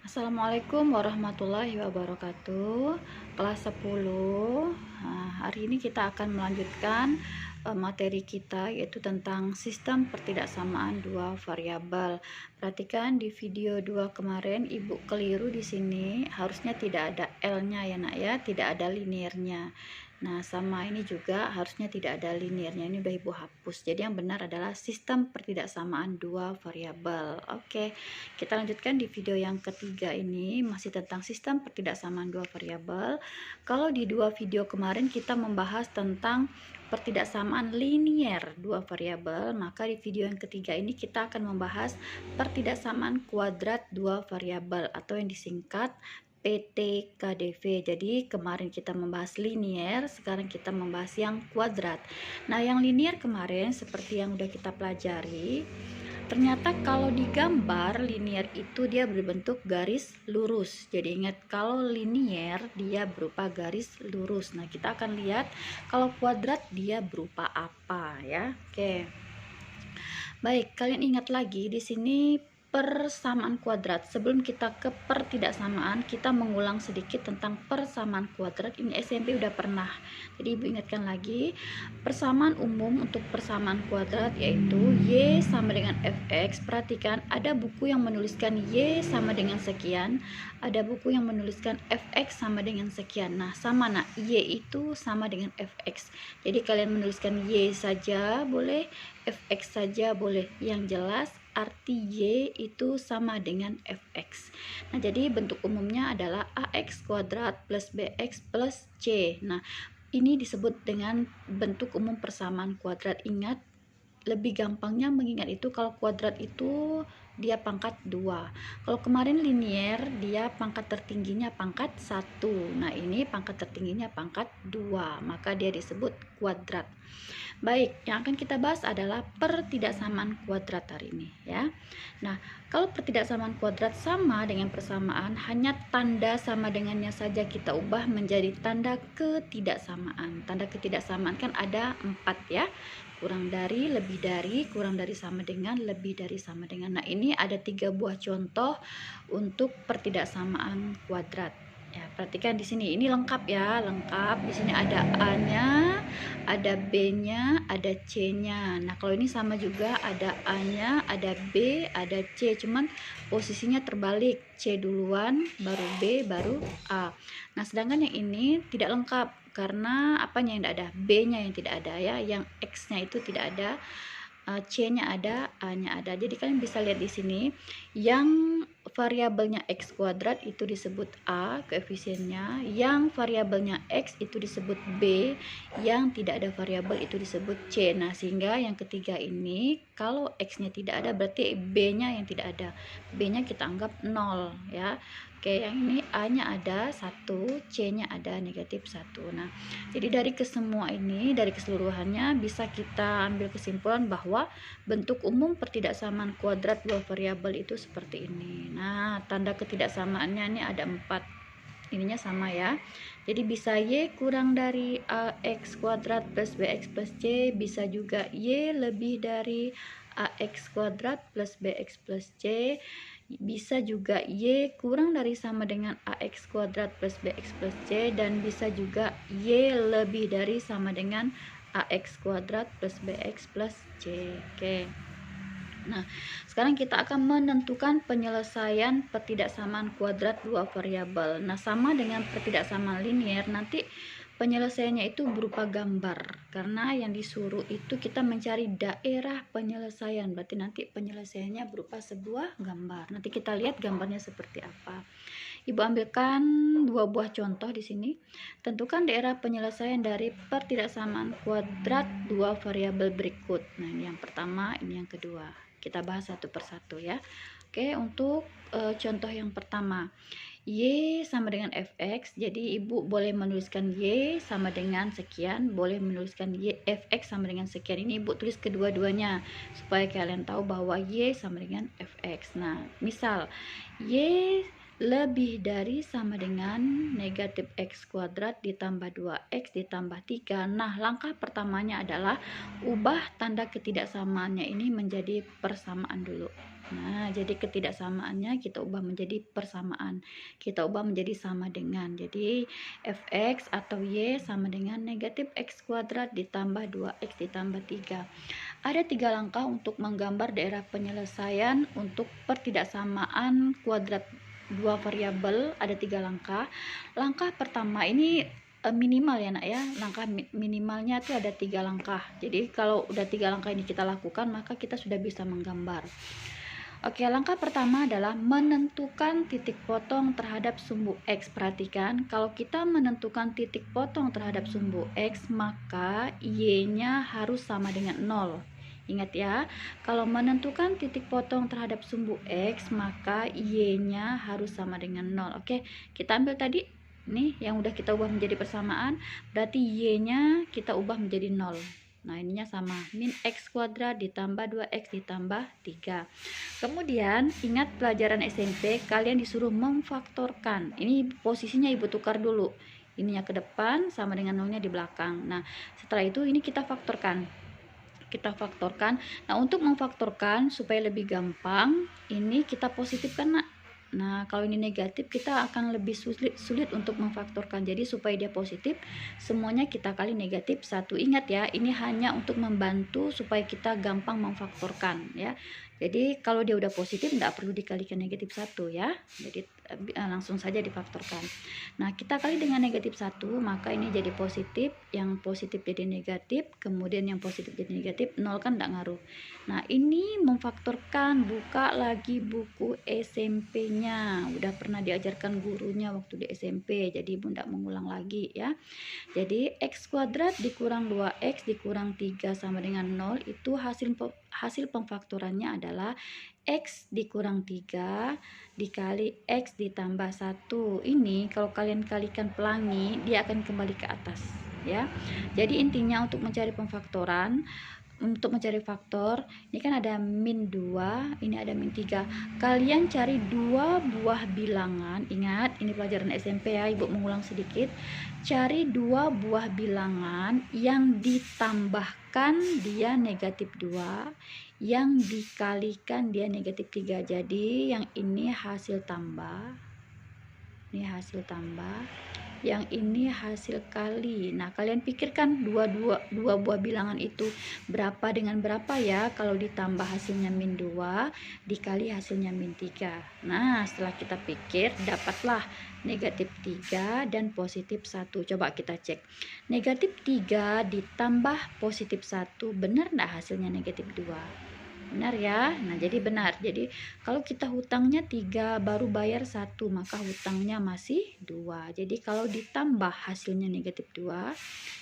Assalamualaikum warahmatullahi wabarakatuh. Kelas 10. Hari ini kita akan melanjutkan materi kita, yaitu tentang sistem pertidaksamaan dua variabel. Perhatikan di video 2 kemarin ibu keliru di sini, harusnya tidak ada L-nya ya nak ya, tidak ada liniernya. Nah, sama ini juga harusnya tidak ada liniernya. Ini udah ibu hapus. Jadi yang benar adalah sistem pertidaksamaan dua variabel. Oke, kita lanjutkan di video yang ketiga ini, masih tentang sistem pertidaksamaan dua variabel. Kalau di dua video kemarin kita membahas tentang pertidaksamaan linier dua variabel, maka di video yang ketiga ini kita akan membahas pertidaksamaan kuadrat dua variabel atau yang disingkat PTKDV. Jadi kemarin kita membahas linier, sekarang kita membahas yang kuadrat. Nah, yang linier kemarin seperti yang udah kita pelajari, ternyata kalau digambar linier itu dia berbentuk garis lurus. Jadi ingat, kalau linier dia berupa garis lurus. Nah, kita akan lihat kalau kuadrat dia berupa apa ya. Oke. Baik, kalian ingat lagi di sini persamaan kuadrat. Sebelum kita ke pertidaksamaan, kita mengulang sedikit tentang persamaan kuadrat. Ini SMP udah pernah. Jadi ibu ingatkan lagi, persamaan umum untuk persamaan kuadrat yaitu Y sama dengan Fx. Perhatikan, ada buku yang menuliskan Y sama dengan sekian, ada buku yang menuliskan Fx sama dengan sekian. Nah, sama nak, Y itu sama dengan Fx. Jadi kalian menuliskan Y saja boleh, Fx saja boleh. Yang jelas arti Y itu sama dengan Fx. Nah, jadi bentuk umumnya adalah AX kuadrat plus BX plus C. Nah, ini disebut dengan bentuk umum persamaan kuadrat. Ingat, lebih gampangnya mengingat itu kalau kuadrat itu dia pangkat 2. Kalau kemarin linier dia pangkat tertingginya pangkat 1. Nah, ini pangkat tertingginya pangkat 2, maka dia disebut kuadrat. Baik, yang akan kita bahas adalah pertidaksamaan kuadrat hari ini ya. Nah, kalau pertidaksamaan kuadrat sama dengan persamaan, hanya tanda sama dengannya saja kita ubah menjadi tanda ketidaksamaan. Tanda ketidaksamaan kan ada 4 ya. Kurang dari, lebih dari, kurang dari sama dengan, lebih dari sama dengan. Nah, ini ada 3 buah contoh untuk pertidaksamaan kuadrat. Ya, perhatikan di sini, ini lengkap ya, lengkap. Di sini ada A-nya, ada B-nya, ada C-nya. Nah, kalau ini sama juga, ada A-nya, ada B, ada C, cuman posisinya terbalik. C duluan, baru B, baru A. Nah, sedangkan yang ini tidak lengkap karena apanya yang tidak ada? B-nya yang tidak ada ya, yang X-nya itu tidak ada. C-nya ada, A-nya ada. Jadi kalian bisa lihat di sini, yang variabelnya X kuadrat itu disebut A, koefisiennya. Yang variabelnya X itu disebut B, yang tidak ada variabel itu disebut C. Nah, sehingga yang ketiga ini, kalau X-nya tidak ada, berarti B-nya yang tidak ada. B-nya kita anggap 0 ya. Oke, yang ini A-nya ada 1, C-nya ada negatif 1. Nah, jadi dari kesemua ini, dari keseluruhannya bisa kita ambil kesimpulan bahwa bentuk umum pertidaksamaan kuadrat dua variabel itu seperti ini. Nah, tanda ketidaksamaannya ini ada 4. Ininya sama ya. Jadi bisa Y kurang dari AX kuadrat plus BX plus C, bisa juga Y lebih dari AX kuadrat plus BX plus C, bisa juga Y kurang dari sama dengan AX kuadrat plus BX plus C, dan bisa juga Y lebih dari sama dengan AX kuadrat plus BX plus C. Oke. Nah, sekarang kita akan menentukan penyelesaian pertidaksamaan kuadrat dua variabel. Nah, sama dengan pertidaksamaan linier, nanti penyelesaiannya itu berupa gambar. Karena yang disuruh itu kita mencari daerah penyelesaian. Berarti nanti penyelesaiannya berupa sebuah gambar. Nanti kita lihat gambarnya seperti apa. Ibu ambilkan 2 buah contoh di sini. Tentukan daerah penyelesaian dari pertidaksamaan kuadrat dua variabel berikut. Nah, ini yang pertama, ini yang kedua. Kita bahas satu persatu ya. Oke, untuk contoh yang pertama, Y sama dengan Fx. Jadi ibu boleh menuliskan Y sama dengan sekian, boleh menuliskan Y Fx sama dengan sekian. Ini ibu tulis kedua-duanya supaya kalian tahu bahwa Y sama dengan Fx. Nah, misal Y lebih dari sama dengan negatif X kuadrat ditambah 2X ditambah 3. Nah, langkah pertamanya adalah ubah tanda ketidaksamaannya ini menjadi persamaan dulu. Nah, jadi ketidaksamaannya kita ubah menjadi persamaan. Kita ubah menjadi sama dengan. Jadi, fx atau y sama dengan negatif x kuadrat ditambah 2x ditambah 3. Ada 3 langkah untuk menggambar daerah penyelesaian untuk pertidaksamaan kuadrat dua variabel. Ada 3 langkah. Langkah pertama ini minimal ya nak ya, langkah minimalnya itu ada 3 langkah. Jadi kalau udah 3 langkah ini kita lakukan, maka kita sudah bisa menggambar. Oke, langkah pertama adalah menentukan titik potong terhadap sumbu X. Perhatikan, kalau kita menentukan titik potong terhadap sumbu X, maka Y-nya harus sama dengan 0. Ingat ya, kalau menentukan titik potong terhadap sumbu X, maka Y-nya harus sama dengan 0. Oke, kita ambil tadi, nih yang udah kita ubah menjadi persamaan, berarti Y-nya kita ubah menjadi 0. Nah, ininya sama, min x kuadrat ditambah 2x ditambah 3. Kemudian, ingat pelajaran SMP, kalian disuruh memfaktorkan. Ini posisinya ibu tukar dulu. Ininya ke depan sama dengan nolnya di belakang. Nah, setelah itu ini kita faktorkan. Nah, untuk memfaktorkan supaya lebih gampang, ini kita positifkan, nak. Nah, kalau ini negatif, kita akan lebih sulit untuk memfaktorkan. Jadi supaya dia positif, semuanya kita kali negatif 1. Ingat ya, ini hanya untuk membantu supaya kita gampang memfaktorkan ya. Jadi kalau dia udah positif, tidak perlu dikalikan negatif 1 ya. Jadi langsung saja difaktorkan. Nah, kita kali dengan negatif 1, maka ini jadi positif, yang positif jadi negatif, kemudian yang positif jadi negatif, 0 kan tidak ngaruh. Nah, ini memfaktorkan, buka lagi buku SMP-nya. Udah pernah diajarkan gurunya waktu di SMP, jadi ibu tidak mengulang lagi ya. Jadi x kuadrat dikurang 2x dikurang 3 sama dengan 0, itu hasil pemfaktorannya adalah x dikurang 3 dikali x ditambah 1. Ini kalau kalian kalikan pelangi, dia akan kembali ke atas ya. Jadi intinya untuk mencari pemfaktoran, untuk mencari faktor, ini kan ada min 2, ini ada min 3. Kalian cari 2 buah bilangan. Ingat, ini pelajaran SMP ya, ibu mengulang sedikit. Cari 2 buah bilangan yang ditambahkan dia negatif 2, yang dikalikan dia negatif 3. Jadi yang ini hasil tambah, ini hasil tambah, yang ini hasil kali. Nah, kalian pikirkan dua buah bilangan itu berapa dengan berapa ya, kalau ditambah hasilnya min 2 dikali hasilnya min 3. Nah, setelah kita pikir, dapatlah negatif 3 dan positif 1. Coba kita cek, negatif 3 ditambah positif 1, benar enggak hasilnya negatif 2? Benar ya. Nah, jadi benar. Jadi kalau kita hutangnya 3 baru bayar 1, maka hutangnya masih 2. Jadi kalau ditambah hasilnya negatif 2,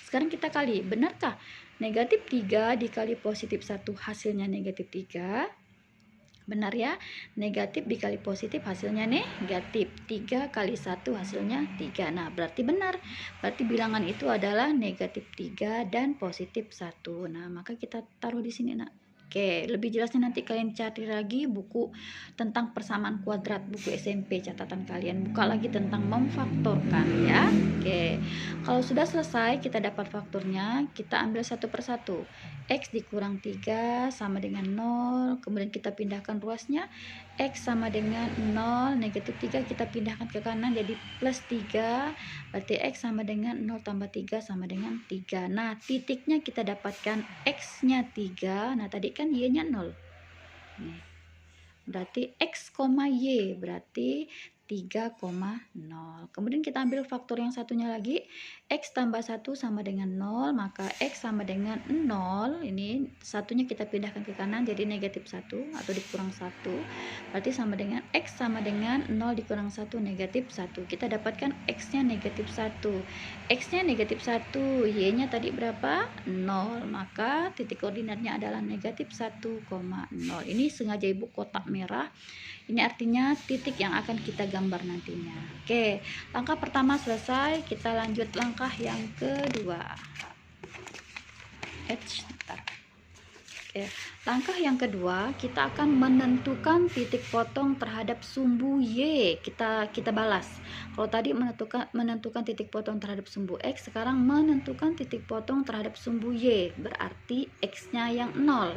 sekarang kita kali, benarkah negatif 3 dikali positif 1 hasilnya negatif 3? Benar ya, negatif dikali positif hasilnya negatif. 3 kali 1 hasilnya 3. Nah, berarti benar. Berarti bilangan itu adalah negatif 3 dan positif 1. Nah, maka kita taruh di sini, nak. Oke, lebih jelasnya nanti kalian cari lagi buku tentang persamaan kuadrat, buku SMP catatan kalian. Buka lagi tentang memfaktorkan ya. Oke, kalau sudah selesai kita dapat faktornya, kita ambil satu persatu. X dikurang 3 sama dengan 0, kemudian kita pindahkan ruasnya, X sama dengan 0, negatif 3 kita pindahkan ke kanan jadi plus 3, berarti X sama dengan 0 tambah 3 sama dengan 3. Nah, titiknya kita dapatkan X nya 3, nah tadi kan Y nya 0. Nih. Berarti X, Y, berarti 3,0. Kemudian kita ambil faktor yang satunya lagi, X tambah 1 sama dengan 0, maka X sama dengan 0, ini satunya kita pindahkan ke kanan jadi negatif 1 atau dikurang 1, berarti sama dengan X sama dengan 0 dikurang 1 negatif 1. Kita dapatkan X nya negatif 1, X nya negatif 1, Y nya tadi berapa? 0, maka titik koordinatnya adalah negatif 1,0. Ini sengaja ibu kotak merah, ini artinya titik yang akan kita gambar nantinya. Oke, langkah pertama selesai, kita lanjut langkah yang kedua. Oke, langkah yang kedua, kita akan menentukan titik potong terhadap sumbu Y. Kita balas. Kalau tadi menentukan titik potong terhadap sumbu X, sekarang menentukan titik potong terhadap sumbu Y. Berarti X-nya yang 0.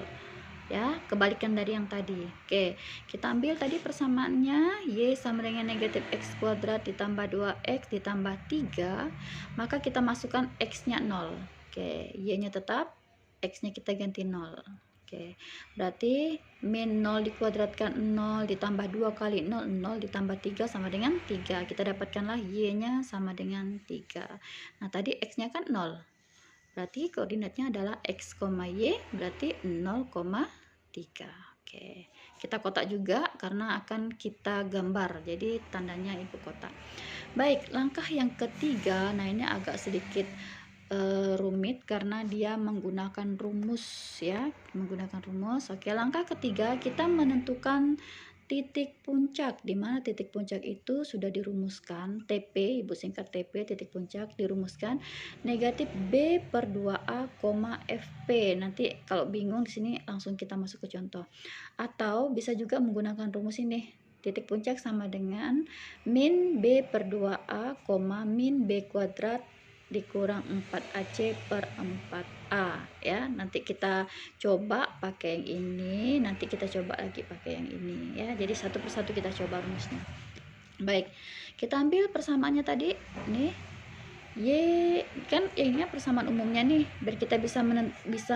ya, kebalikan dari yang tadi. Oke, kita ambil tadi persamaannya, Y sama dengan negatif X kuadrat ditambah 2X ditambah 3, maka kita masukkan X-nya 0. Oke, Y-nya tetap, X-nya kita ganti 0. Oke, berarti min 0 dikuadratkan 0 ditambah 2 kali 0, 0 ditambah 3 sama dengan 3. Kita dapatkanlah Y-nya sama dengan 3. Nah, tadi X-nya kan 0. Berarti koordinatnya adalah X, Y, berarti 0,3. Oke, kita kotak juga karena akan kita gambar, jadi tandanya ibu kotak. Baik, langkah yang ketiga, nah ini agak sedikit rumit karena dia menggunakan rumus ya, menggunakan rumus. Oke, langkah ketiga kita menentukan titik puncak, di mana titik puncak itu sudah dirumuskan, TP, ibu singkat TP, titik puncak dirumuskan negatif B per 2A, FP. Nanti kalau bingung di sini langsung kita masuk ke contoh. Atau bisa juga menggunakan rumus ini. Titik puncak sama dengan min B per 2A, min B kuadrat dikurang 4AC per 4A ya. Nanti kita coba pakai yang ini, nanti kita coba lagi pakai yang ini ya. Jadi satu persatu kita coba rumusnya. Baik, kita ambil persamaannya tadi nih. Y kan ini persamaan umumnya nih, biar kita bisa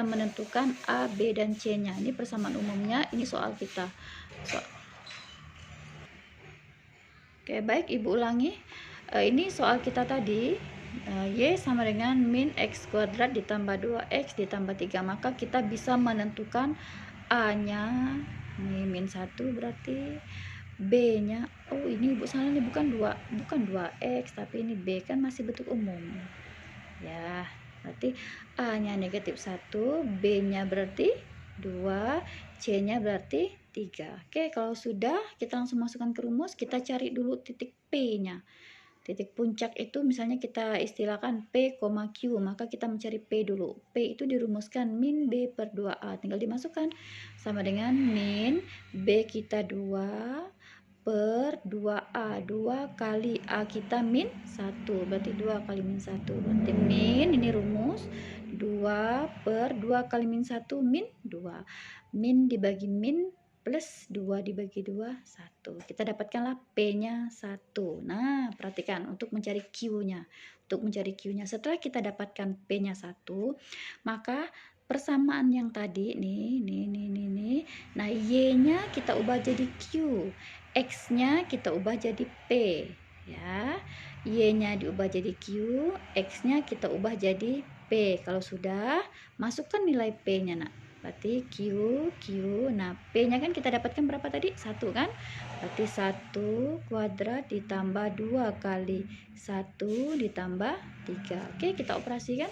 menentukan A, B dan C nya. Ini persamaan umumnya, ini soal kita. Oke, baik, ibu ulangi. Ini soal kita tadi. Y sama dengan min X kuadrat ditambah 2X ditambah 3, maka kita bisa menentukan A nya ini min 1, berarti B nya, oh ini ibu salah nih, bukan 2X tapi ini B, kan masih bentuk umum ya. Berarti A nya negatif 1, B nya berarti 2, C nya berarti 3. Oke, kalau sudah kita langsung masukkan ke rumus. Kita cari dulu titik P nya. Titik puncak itu misalnya kita istilahkan P, Q, maka kita mencari P dulu. P itu dirumuskan min B per 2A, tinggal dimasukkan sama dengan min B kita 2 per 2A, 2 kali A kita min 1, berarti 2 kali min 1, berarti min, ini rumus 2 per 2 kali min 1, min 2, min dibagi min plus 2 dibagi 2, 1. Kita dapatkanlah P-nya 1. Nah, perhatikan untuk mencari Q-nya. Untuk mencari Q-nya, setelah kita dapatkan P-nya 1, maka persamaan yang tadi nih. Nah, Y-nya kita ubah jadi Q. X-nya kita ubah jadi P ya. Y-nya diubah jadi Q, X-nya kita ubah jadi P. Kalau sudah, masukkan nilai P-nya, nak. Berarti Q. Nah, P-nya kan kita dapatkan berapa tadi? 1 kan? Berarti 1 kuadrat ditambah 2 kali 1 ditambah 3. Oke, kita operasikan.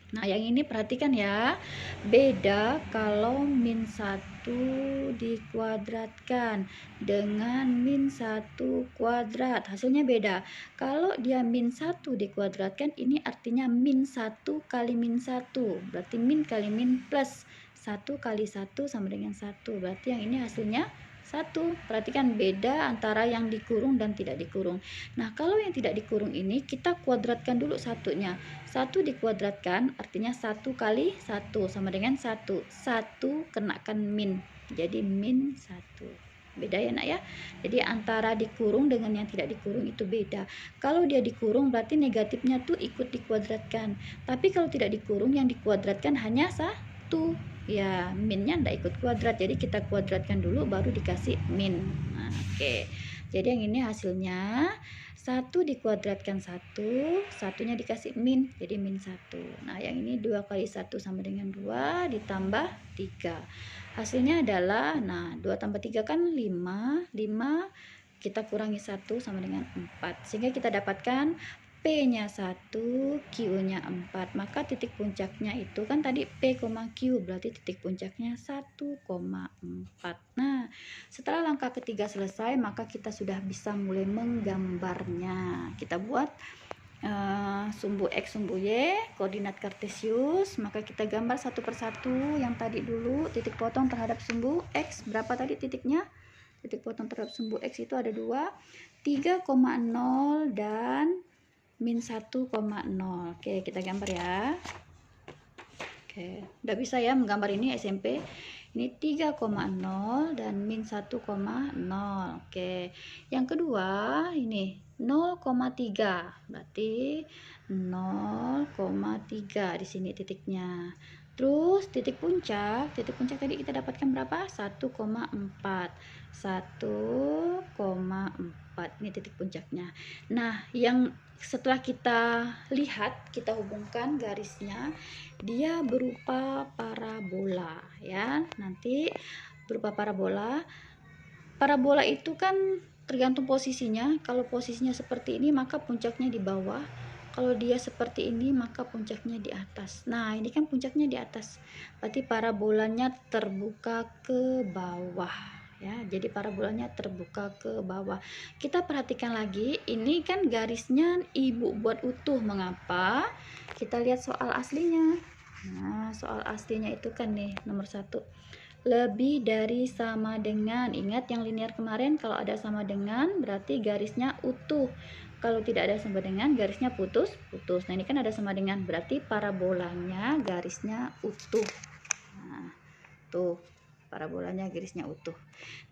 Nah, yang ini perhatikan ya. Beda kalau min 1 dikuadratkan dengan min 1 kuadrat. Hasilnya beda. Kalau dia min 1 dikuadratkan, ini artinya min 1 kali min 1. Berarti min kali min plus 1 kali 1 sama dengan 1. Berarti yang ini hasilnya 1. Perhatikan beda antara yang dikurung dan tidak dikurung. Nah, kalau yang tidak dikurung ini kita kuadratkan dulu satunya. 1 dikuadratkan artinya 1 kali 1 sama dengan 1. 1 kenakan min, jadi min 1. Beda ya, nak ya. Jadi antara dikurung dengan yang tidak dikurung itu beda. Kalau dia dikurung berarti negatifnya tuh ikut dikuadratkan. Tapi kalau tidak dikurung, yang dikuadratkan hanya 1. Ya, minnya ndak ikut kuadrat, jadi kita kuadratkan dulu baru dikasih min. Nah, oke. Jadi yang ini hasilnya 1 dikuadratkan 1, satunya dikasih min, jadi min 1. Nah, yang ini 2 kali 1 sama dengan 2 ditambah 3. Hasilnya adalah, nah 2 tambah 3 kan 5, 5 kita kurangi 1 sama dengan 4. Sehingga kita dapatkan P-nya 1, Q-nya 4. Maka titik puncaknya itu kan tadi P, Q, berarti titik puncaknya 1,4. Nah, setelah langkah ketiga selesai, maka kita sudah bisa mulai menggambarnya. Kita buat sumbu X, sumbu Y, koordinat kartesius. Maka kita gambar satu persatu. Yang tadi dulu, titik potong terhadap sumbu X. Berapa tadi titiknya? Titik potong terhadap sumbu X itu ada 2, 3,0 dan min 1,0. Oke, kita gambar ya. Oke, udah bisa ya menggambar ini SMP. Ini 3,0 dan min 1,0. Oke. Yang kedua ini 0,3. Berarti 0,3 di sini titiknya. Terus titik puncak tadi kita dapatkan berapa? 1,4. 1,4. Ini titik puncaknya. Nah, yang setelah kita lihat, kita hubungkan garisnya, dia berupa parabola ya. Nanti berupa parabola. Parabola itu kan tergantung posisinya. Kalau posisinya seperti ini maka puncaknya di bawah. Kalau dia seperti ini maka puncaknya di atas. Nah, ini kan puncaknya di atas. Berarti parabolanya terbuka ke bawah ya. Jadi parabolanya terbuka ke bawah. Kita perhatikan lagi, ini kan garisnya Ibu buat utuh. Mengapa? Kita lihat soal aslinya. Nah, soal aslinya itu kan nih nomor 1. Lebih dari sama dengan. Ingat yang linear kemarin, kalau ada sama dengan berarti garisnya utuh. Kalau tidak ada sama dengan, garisnya putus. Nah, ini kan ada sama dengan, berarti parabolanya garisnya utuh. Nah, tuh parabolanya garisnya utuh.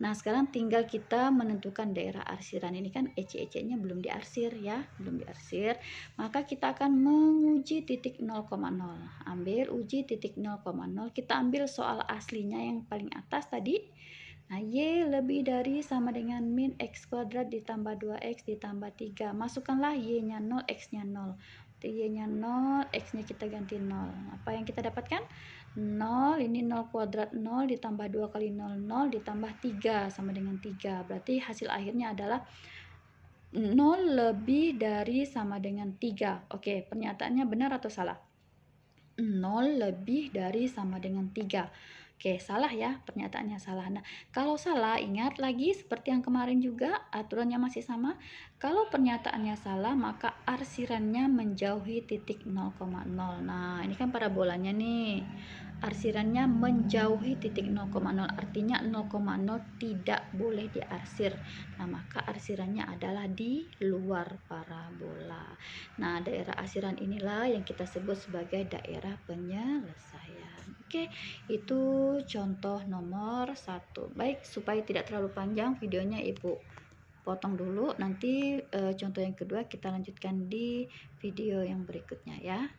Nah, sekarang tinggal kita menentukan daerah arsiran. Ini kan ece-ecenya belum diarsir ya, belum diarsir. Maka kita akan menguji titik 0,0. Ambil uji titik 0,0. Kita ambil soal aslinya yang paling atas tadi. Nah, Y lebih dari sama dengan min X kuadrat ditambah 2X ditambah 3. Masukkanlah Y-nya 0, X-nya 0. Y-nya 0, X-nya kita ganti 0. Apa yang kita dapatkan? 0, ini 0 kuadrat 0 ditambah 2 kali 0, 0 ditambah 3 sama dengan 3. Berarti hasil akhirnya adalah 0 lebih dari sama dengan 3. Oke, pernyataannya benar atau salah? 0 lebih dari sama dengan 3. Oke, salah ya, pernyataannya salah. Nah, kalau salah, ingat lagi seperti yang kemarin juga, aturannya masih sama. Kalau pernyataannya salah, maka arsirannya menjauhi titik 0,0. Nah, ini kan parabolanya nih. Arsirannya menjauhi titik 0,0, artinya 0,0 tidak boleh diarsir. Nah, maka arsirannya adalah di luar parabola. Nah, daerah arsiran inilah yang kita sebut sebagai daerah penyelesaian. Oke, itu contoh nomor 1. Baik, supaya tidak terlalu panjang videonya, Ibu potong dulu. Nanti contoh yang kedua kita lanjutkan di video yang berikutnya ya.